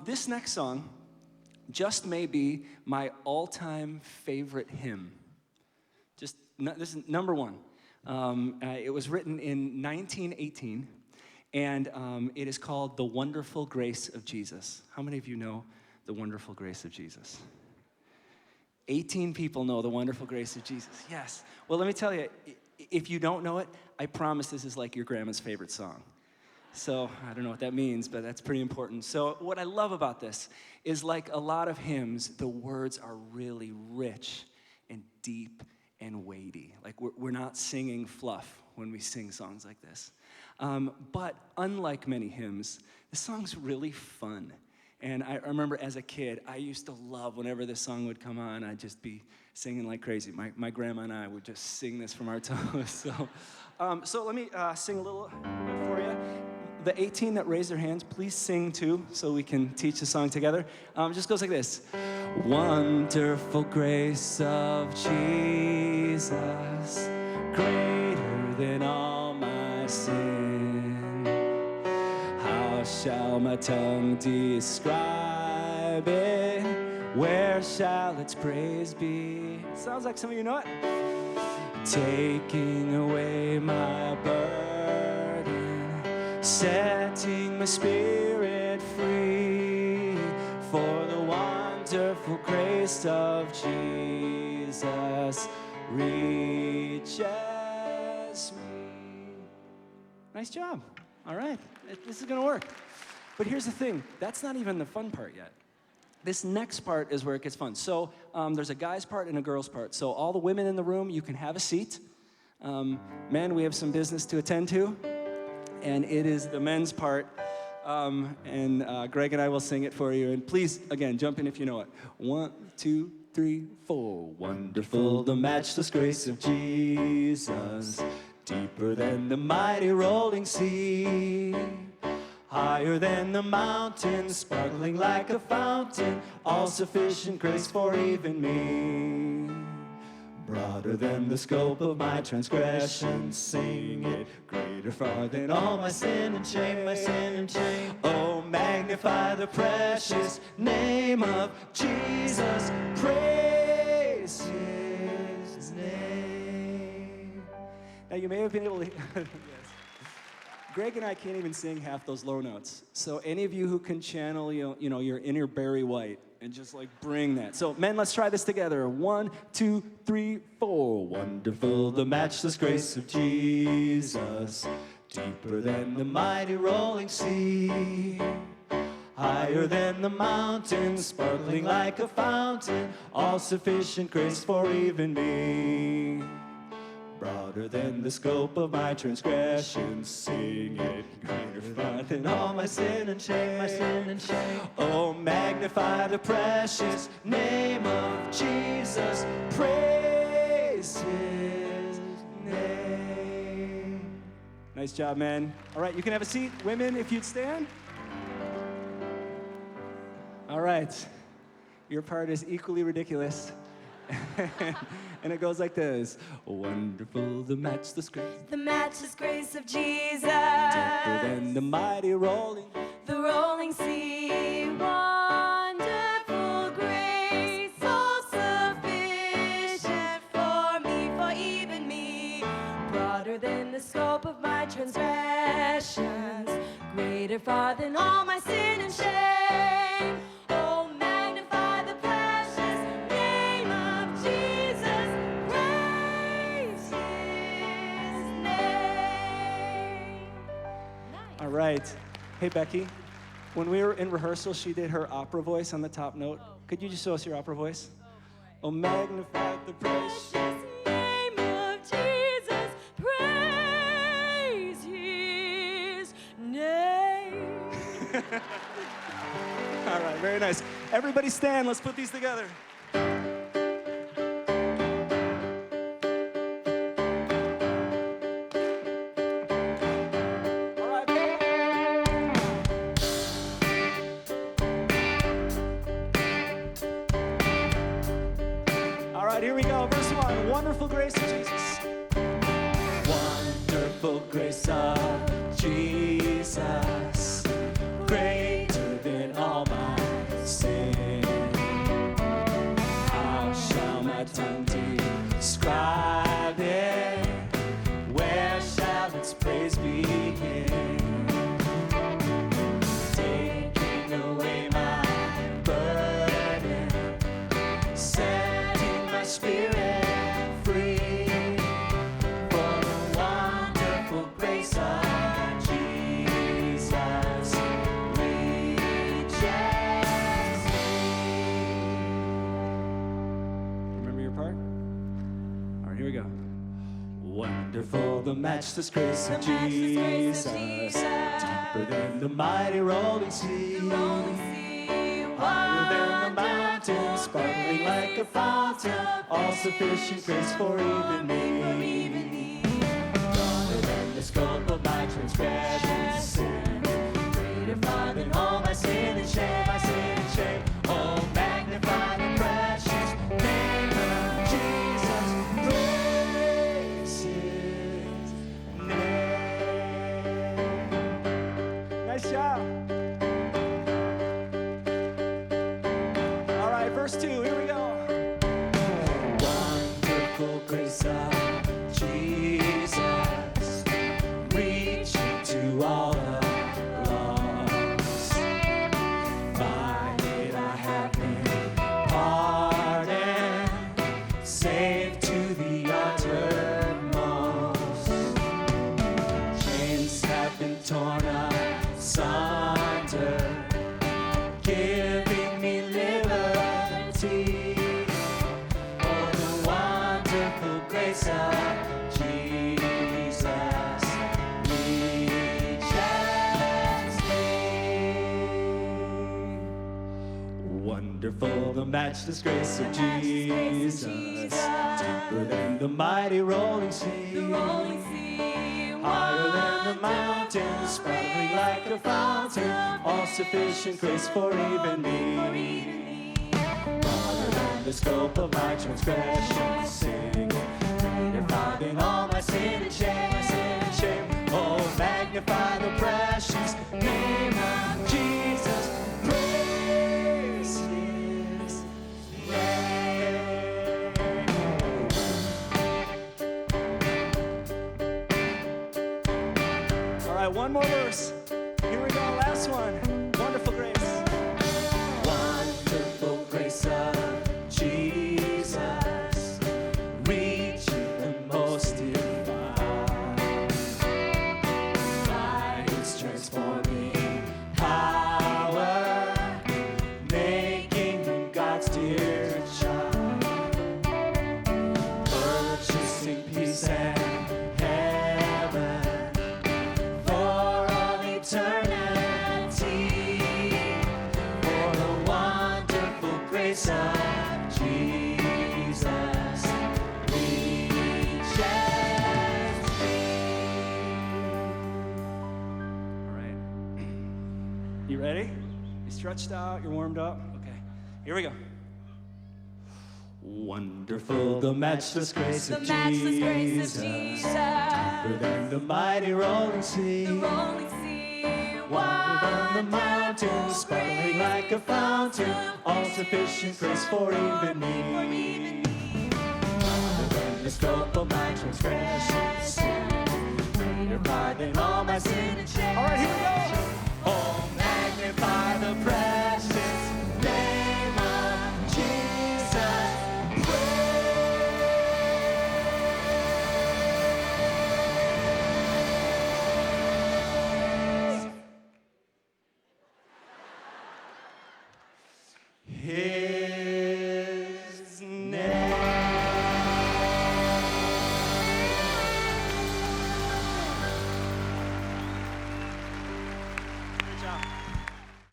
This next song just may be my all-time favorite hymn. This is number one. It was written in 1918, and it is called The Wonderful Grace of Jesus. How many of you know The Wonderful Grace of Jesus? 18 people know The Wonderful Grace of Jesus. Yes. Well, let me tell you, if you don't know it, I promise this is like your grandma's favorite song. So I don't know what that means, but that's pretty important. So what I love about this is, like a lot of hymns, the words are really rich and deep and weighty. Like we're not singing fluff when we sing songs like this. But unlike many hymns, this song's really fun. And I remember as a kid, I used to love whenever this song would come on, I'd just be singing like crazy. My grandma and I would just sing this from our toes. So let me sing a little bit for you. The 18 that raised their hands, please sing too, so we can teach the song together. It just goes like this. Wonderful grace of Jesus, greater than all my sin. How shall my tongue describe it? Where shall its praise be? Sounds like some of you know it. Taking away my burden, setting my spirit free, for the wonderful grace of Jesus reaches me. Nice job. All right. This is going to work. But here's the thing. That's not even the fun part yet. This next part is where it gets fun. So there's a guy's part and a girl's part. So all the women in the room, you can have a seat. Men, we have some business to attend to. And it is the men's part. And Greg and I will sing it for you. And please, again, jump in if you know it. 1, 2, 3, 4. Wonderful, the matchless grace of Jesus, deeper than the mighty rolling sea, higher than the mountains, sparkling like a fountain, all-sufficient grace for even me. Broader than the scope of my transgression, sing it, greater far than all my sin and shame, my sin and shame. Oh, magnify the precious name of Jesus, praise his name. Now you may have been able to, yes. Greg and I can't even sing half those low notes. So any of you who can channel, your inner Barry White and just like bring that. So men, let's try this together. 1, 2, 3, 4. Wonderful, the matchless grace of Jesus, deeper than the mighty rolling sea, higher than the mountains, sparkling like a fountain, all-sufficient grace for even me. Broader than the scope of my transgression, sing it, greater far than all my sin and shame, my sin and shame. Oh, magnify the precious name of Jesus, praise his name. Nice job, man. All right, you can have a seat. Women, if you'd stand. All right, your part is equally ridiculous. And it goes like this. Wonderful, the matchless grace. The matchless grace of Jesus. Deeper than the mighty rolling. The rolling sea. Wonderful grace, all sufficient for me, for even me. Broader than the scope of my transgressions, greater far than all my sin and shame. Oh, magnify the precious name of Jesus. Praise his name. Nice. All right. Hey, Becky. When we were in rehearsal, she did her opera voice on the top note. Could you just show us your opera voice? Oh, magnify the precious name of Jesus. Praise his name. All right, very nice. Everybody stand. Let's put these together. All right. All right, here we go. Verse 1. Wonderful grace of Jesus. Wonderful grace of Jesus, greater than all Wonderful, the matchless grace The of matchless grace of Jesus. Jesus. Deeper than the mighty rolling sea. The rolling sea, Higher than the mountains, sparkling like a fountain. All sufficient grace for even me. Broader than the scope of my transgressions, sin. Greater far than all my sin and shame, my sin and shame. Oh, magnify the precious name of Jesus. Praise His name. Nice job. All right, verse 2, here we go. Wonderful grace of Jesus, reaching to all the lost. By it I have been pardoned, saved to the uttermost. Chains have been torn asunder, giving me liberty. Oh, the wonderful grace of Jesus reaches me. Wonderful, the matchless grace of Jesus, deeper than the mighty rolling sea. the rolling sea, Higher than the mountains, sparkling like a fountain, all sufficient grace for even me. Broader than the scope of my transgression, sin. Greater far than all my sin and shame, my sin and shame. Oh, magnify the precious name of Jesus. Praise His name. All right, one more verse. Here we go, last one. Wonderful grace. Wonderful grace of Jesus, reaching the most divine. By His transforming power, making me God's dear child. Purchasing peace and heaven for all eternity. For the wonderful grace of Jesus reaches me. All right. You ready? You stretched out, you're warmed up? Okay. Here we go. Wonderful, the matchless grace the of matchless grace Jesus. of Jesus. Deeper than the mighty rolling sea. The rolling sea, Wider than the mountains, sparkling like a fountain, all sufficient grace for even me. Wider than the scope of my transgression, sin. Greater far than all my sin and shame. All right, here we go. Oh, magnify the precious name of Jesus. Praise